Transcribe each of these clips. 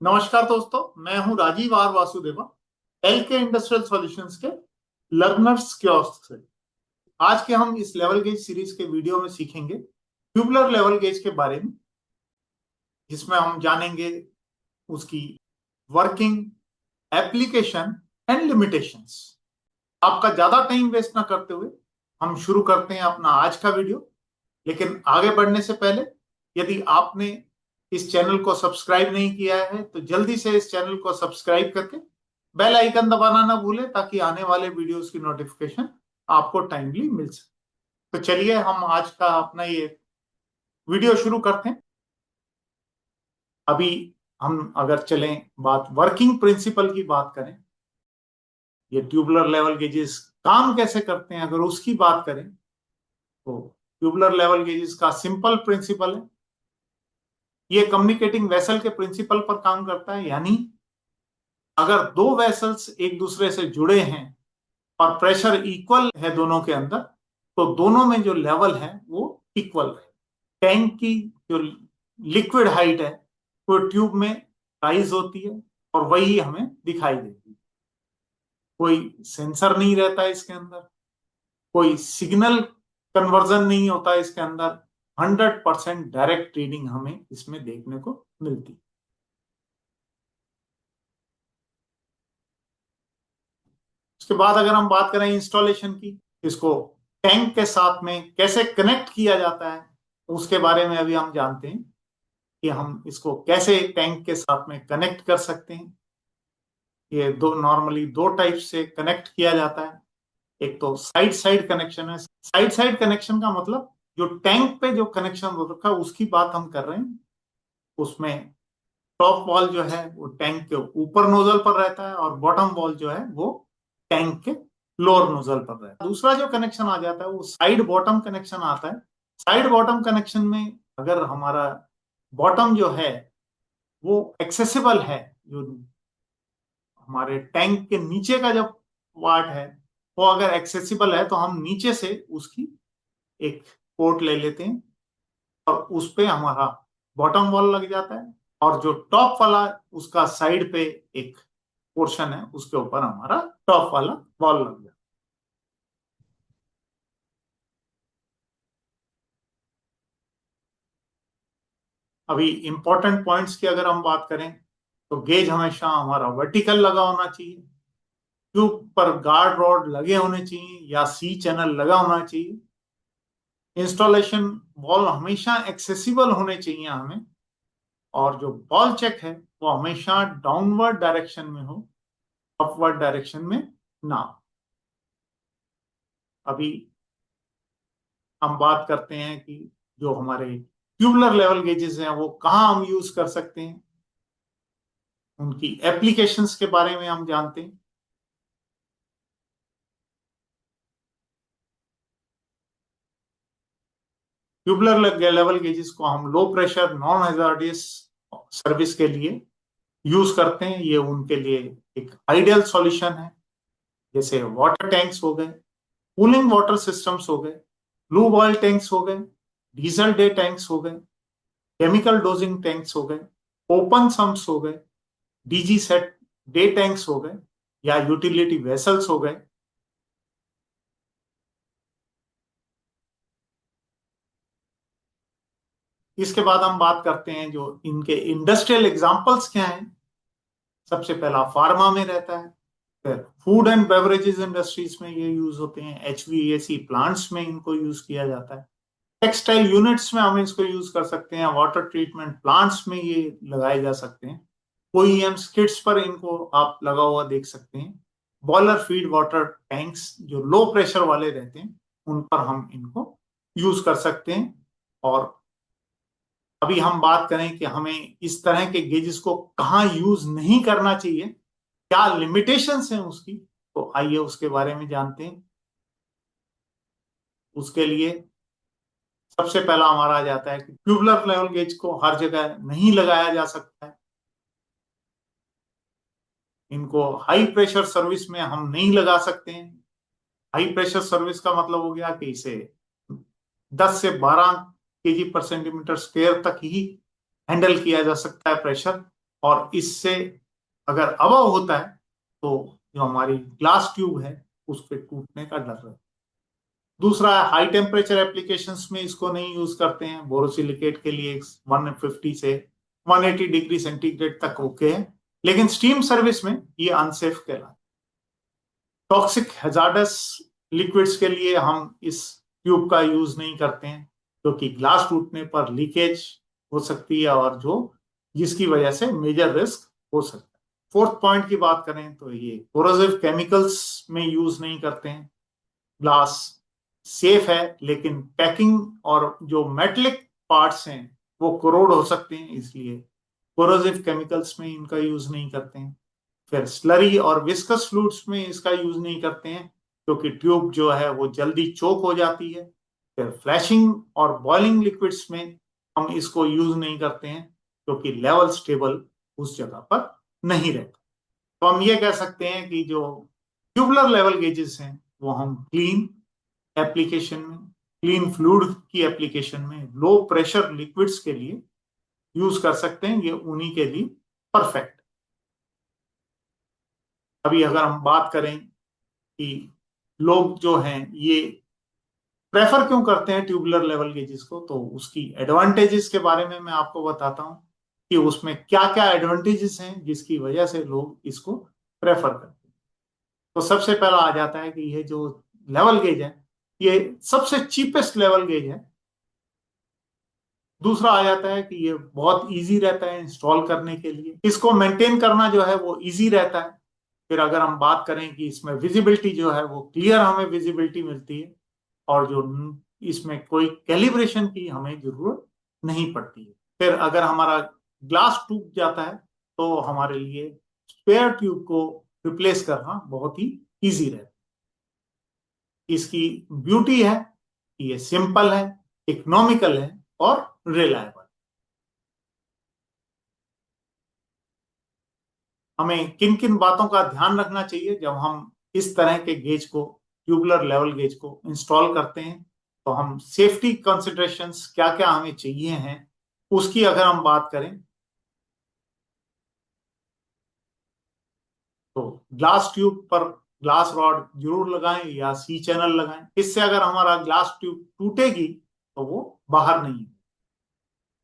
नमस्कार दोस्तों, मैं हूं राजीव आर वासुदेवा, एल के इंडस्ट्रियल सॉल्यूशंस के लर्नर्स कियोस्क से। आज के हम इस लेवल गेज सीरीज के वीडियो में सीखेंगे ट्यूबुलर लेवल गेज के बारे में, जिसमें हम जानेंगे उसकी वर्किंग, एप्लीकेशन एंड लिमिटेशंस। आपका ज्यादा टाइम वेस्ट ना करते हुए हम शुरू करते हैं अपना आज का वीडियो। लेकिन आगे बढ़ने से पहले, यदि आपने इस चैनल को सब्सक्राइब नहीं किया है तो जल्दी से इस चैनल को सब्सक्राइब करके बेल आइकन दबाना ना भूलें, ताकि आने वाले वीडियोस की नोटिफिकेशन आपको टाइमली मिल सके। तो चलिए हम आज का अपना ये वीडियो शुरू करते हैं। अभी हम अगर चलें, बात वर्किंग प्रिंसिपल की बात करें, ये ट्यूबुलर लेवल गेजेस काम कैसे करते हैं अगर उसकी बात करें, तो ट्यूबुलर लेवल गेजेस का सिंपल प्रिंसिपल है। ये कम्युनिकेटिंग वेसल के प्रिंसिपल पर काम करता है, यानी अगर दो वेसल्स एक दूसरे से जुड़े हैं और प्रेशर इक्वल है दोनों के अंदर, तो दोनों में जो लेवल है वो इक्वल है। टैंक की जो लिक्विड हाइट है वो ट्यूब में राइज होती है और वही हमें दिखाई देती है। कोई सेंसर नहीं रहता इसके अंदर, कोई सिग्नल कन्वर्जन नहीं होता इसके अंदर। 100% डायरेक्ट रीडिंग हमें इसमें देखने को मिलती है। उसके बाद अगर हम बात करें इंस्टॉलेशन की, इसको टैंक के साथ में कैसे कनेक्ट किया जाता है उसके बारे में अभी हम जानते हैं कि हम इसको कैसे टैंक के साथ में कनेक्ट कर सकते हैं। ये नॉर्मली दो टाइप से कनेक्ट किया जाता है। एक तो साइड साइड कनेक्शन है। साइड साइड कनेक्शन का मतलब जो टैंक पे जो कनेक्शन हो रखा है उसकी बात हम कर रहे हैं। उसमें टॉप वॉल जो है वो टैंक के ऊपर नोजल पर रहता है और बॉटम वॉल जो है वो टैंक के लोअर नोजल पर रहता है। दूसरा जो कनेक्शन आ जाता है वो साइड बॉटम कनेक्शन आता है। साइड बॉटम कनेक्शन में अगर हमारा बॉटम जो है वो एक्सेसिबल है, जो हमारे टैंक के नीचे का जो पार्ट है वो अगर एक्सेसिबल है, तो हम नीचे से उसकी एक पोर्ट ले लेते हैं और उस पे हमारा बॉटम वॉल लग जाता है, और जो टॉप वाला उसका साइड पे एक पोर्शन है उसके ऊपर हमारा टॉप वाला वॉल लग जाता है। अभी इंपॉर्टेंट पॉइंट्स की अगर हम बात करें, तो गेज हमेशा हमारा वर्टिकल लगा होना चाहिए, ट्यूब पर गार्ड रॉड लगे होने चाहिए या सी चैनल लगा होना चाहिए। इंस्टॉलेशन बॉल हमेशा एक्सेसिबल होने चाहिए हमें, और जो बॉल चेक है वो हमेशा डाउनवर्ड डायरेक्शन में हो, अपवर्ड डायरेक्शन में ना हो। अभी हम बात करते हैं कि जो हमारे ट्यूबुलर लेवल गेजेस हैं वो कहाँ हम यूज कर सकते हैं, उनकी एप्लीकेशंस के बारे में हम जानते हैं। ट्यूबुलर लेवल गेजेस को हम low pressure non hazardous service के लिए यूज करते हैं। ये उनके लिए एक आइडियल सॉल्यूशन है। जैसे वाटर टैंक्स हो गए, कूलिंग वाटर सिस्टम्स हो गए, ब्लू बॉयल टैंक्स हो गए, डीजल डे टैंक्स हो गए, केमिकल डोजिंग टैंक्स हो गए, ओपन सम्प्स हो गए, डीजी सेट डे टैंक्स हो गए, या यूटिलिटी वेसल्स हो गए। इसके बाद हम बात करते हैं जो इनके इंडस्ट्रियल एग्जांपल्स क्या हैं। सबसे पहला फार्मा में रहता है, फिर फूड एंड बेवरेजेस इंडस्ट्रीज में ये यूज होते हैं, एचवीएसी प्लांट्स में इनको यूज किया जाता है, टेक्सटाइल यूनिट्स में हम इसको यूज कर सकते हैं, वाटर ट्रीटमेंट प्लांट्स में ये लगाए जा सकते हैं, ओईएम किट्स पर इनको आप लगा हुआ देख सकते हैं। बॉयलर फीड वाटर टैंक्स जो लो प्रेशर वाले रहते हैं उन पर हम इनको यूज कर सकते हैं। और अभी हम बात करें कि हमें इस तरह के गेजेस को कहाँ यूज नहीं करना चाहिए, क्या लिमिटेशंस हैं उसकी, तो आइए उसके बारे में जानते हैं। उसके लिए सबसे पहला हमारा आ जाता है कि ट्यूबुलर लेवल गेज को हर जगह नहीं लगाया जा सकता है। इनको हाई प्रेशर सर्विस में हम नहीं लगा सकते हैं। हाई प्रेशर सर्विस का मतलब हो गया कि इसे 10 से 12 केजी पर सेंटीमीटर स्क्वायर तक ही हैंडल किया जा सकता है प्रेशर। और इससे अगर अबव होता है तो जो हमारी ग्लास ट्यूब है उसके टूटने का डर है। दूसरा, हाई टेम्परेचर एप्लीकेशंस में इसको नहीं यूज करते हैं। बोरोसिलिकेट के लिए 150 से 180 डिग्री सेंटीग्रेड तक ओके है, लेकिन स्टीम सर्विस में ये अनसेफ कहलाता है। टॉक्सिक हैजार्डस लिक्विड्स के लिए हम इस ट्यूब का यूज नहीं करते हैं, क्योंकि ग्लास टूटने पर लीकेज हो सकती है और जिसकी वजह से मेजर रिस्क हो सकता है। फोर्थ पॉइंट की बात करें तो ये कोरोसिव केमिकल्स में यूज नहीं करते हैं। ग्लास सेफ है, लेकिन पैकिंग और जो मेटलिक पार्ट्स हैं वो कोरोड हो सकते हैं, इसलिए कोरोसिव केमिकल्स में इनका यूज नहीं करते हैं। फिर स्लरी और विस्कस फ्लूइड्स में इसका यूज नहीं करते हैं, क्योंकि ट्यूब जो है वो जल्दी चोक हो जाती है। फिर फ्लैशिंग और बॉइलिंग लिक्विड्स में हम इसको यूज नहीं करते हैं, क्योंकि लेवल स्टेबल उस जगह पर नहीं रहता। तो हम ये कह सकते हैं कि जो ट्यूबुलर लेवल गेजेस हैं वो हम क्लीन एप्लीकेशन में, क्लीन फ्लूइड की एप्लीकेशन में, लो प्रेशर लिक्विड्स के लिए यूज कर सकते हैं। ये उन्हीं के लिए परफेक्ट। अभी अगर हम बात करें कि लोग जो हैं ये प्रेफर क्यों करते हैं ट्यूबुलर लेवल गेजेस को, तो उसकी एडवांटेजेस के बारे में मैं आपको बताता हूं कि उसमें क्या क्या एडवांटेजेस हैं जिसकी वजह से लोग इसको प्रेफर करते हैं। तो सबसे पहला आ जाता है कि ये जो लेवल गेज है ये सबसे चीपेस्ट लेवल गेज है। दूसरा आ जाता है कि ये बहुत इजी रहता है इंस्टॉल करने के लिए, इसको मेंटेन करना जो है वो इजी रहता है। फिर अगर हम बात करें कि इसमें विजिबिलिटी जो है वो क्लियर हमें विजिबिलिटी मिलती है, और जो इसमें कोई कैलिब्रेशन की हमें जरूरत नहीं पड़ती है। फिर अगर हमारा ग्लास टूट जाता है तो हमारे लिए स्पेयर ट्यूब को रिप्लेस करना बहुत ही इजी रहता है। इसकी ब्यूटी है कि ये सिंपल है, इकोनॉमिकल है और रिलायबल। हमें किन किन बातों का ध्यान रखना चाहिए जब हम इस तरह के गेज को, ट्यूबुलर लेवल गेज को इंस्टॉल करते हैं, तो हम सेफ्टी कंसिडरेशंस क्या क्या हमें चाहिए हैं उसकी अगर हम बात करें तो ग्लास ट्यूब पर ग्लास रॉड जरूर लगाएं या सी चैनल लगाएं। इससे अगर हमारा ग्लास ट्यूब टूटेगी तो वो बाहर नहीं है।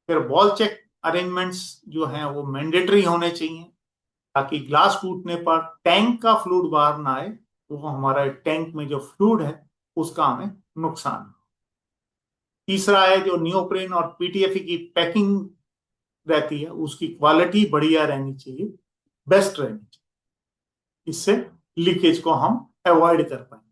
फिर बॉल चेक अरेंजमेंट्स जो हैं वो मैंडेटरी होने चाहिए, ताकि ग्लास टूटने पर टैंक का फ्लूइड बाहर ना आए, तो वो हमारा टैंक में जो फ्लूइड है उसका हमें नुकसान हो। तीसरा है जो नियोप्रेन और पीटीएफई की पैकिंग रहती है उसकी क्वालिटी बढ़िया रहनी चाहिए, बेस्ट रहनी चाहिए। इससे लीकेज को हम अवॉइड कर पाएंगे।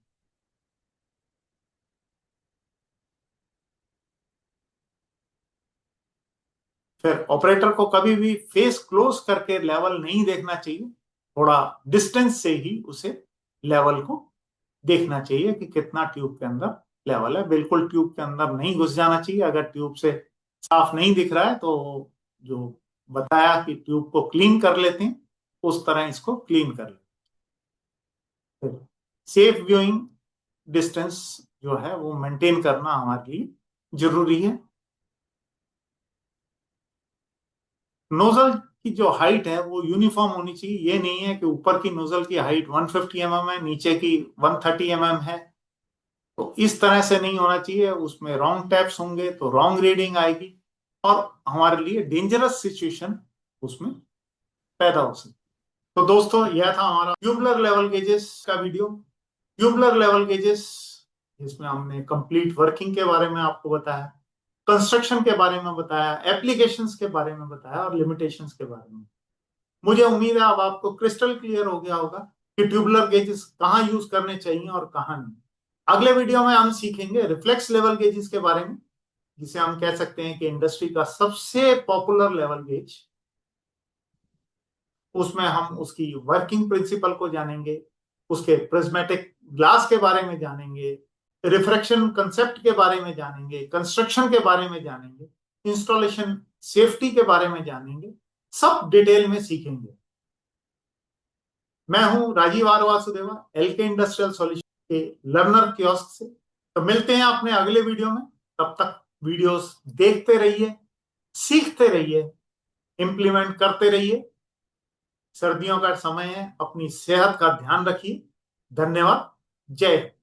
फिर ऑपरेटर को कभी भी फेस क्लोज करके लेवल नहीं देखना चाहिए, थोड़ा डिस्टेंस से ही उसे लेवल को देखना चाहिए कि कितना ट्यूब के अंदर लेवल है। बिल्कुल ट्यूब के अंदर नहीं घुस जाना चाहिए। अगर ट्यूब से साफ नहीं दिख रहा है तो जो बताया कि ट्यूब को क्लीन कर लेते हैं उस तरह इसको क्लीन कर लेते हैं। सेफ व्यूइंग डिस्टेंस जो है वो मेंटेन करना हमारे लिए जरूरी है। नोजल की जो हाइट है वो यूनिफॉर्म होनी चाहिए। ये नहीं है कि ऊपर की नोजल की हाइट 150 mm है, नीचे की 130 mm है, तो इस तरह से नहीं होना चाहिए। उसमें रॉन्ग टैप्स होंगे तो रॉन्ग रीडिंग आएगी और हमारे लिए डेंजरस सिचुएशन उसमें पैदा हो सकती है। तो दोस्तों यह था हमारा ट्यूबुलर लेवल गेजेस का वीडियो। ट्यूबुलर लेवल गेजेस जिसमें हमने कंप्लीट वर्किंग के बारे में आपको बताया, कंस्ट्रक्शन के बारे में बताया, एप्लीकेशंस के बारे में बताया और लिमिटेशंस के बारे में। मुझे उम्मीद है अब आपको क्रिस्टल क्लियर हो गया होगा कि ट्यूबुलर गेजेस कहाँ यूज करने चाहिए और कहाँ नहीं। अगले वीडियो में हम सीखेंगे रिफ्लेक्स लेवल गेजेस के बारे में, जिसे हम कह सकते हैं कि इंडस्ट्री का सबसे पॉपुलर लेवल गेज। उसमें हम उसकी वर्किंग प्रिंसिपल को जानेंगे, उसके प्रिज्मेटिक ग्लास के बारे में जानेंगे, रिफ्रैक्शन कंसेप्ट के बारे में जानेंगे, कंस्ट्रक्शन के बारे में जानेंगे, इंस्टॉलेशन सेफ्टी के बारे में जानेंगे, सब डिटेल में सीखेंगे। मैं हूं Rajeev R Vasudeva, LK industrial solution के लर्नर कियोस्क से। तो मिलते हैं अपने अगले वीडियो में। तब तक वीडियोस देखते रहिए, सीखते रहिए, इंप्लीमेंट करते रहिए सर्दियों का समय है, अपनी सेहत का ध्यान रखिए। धन्यवाद। जय हिंद।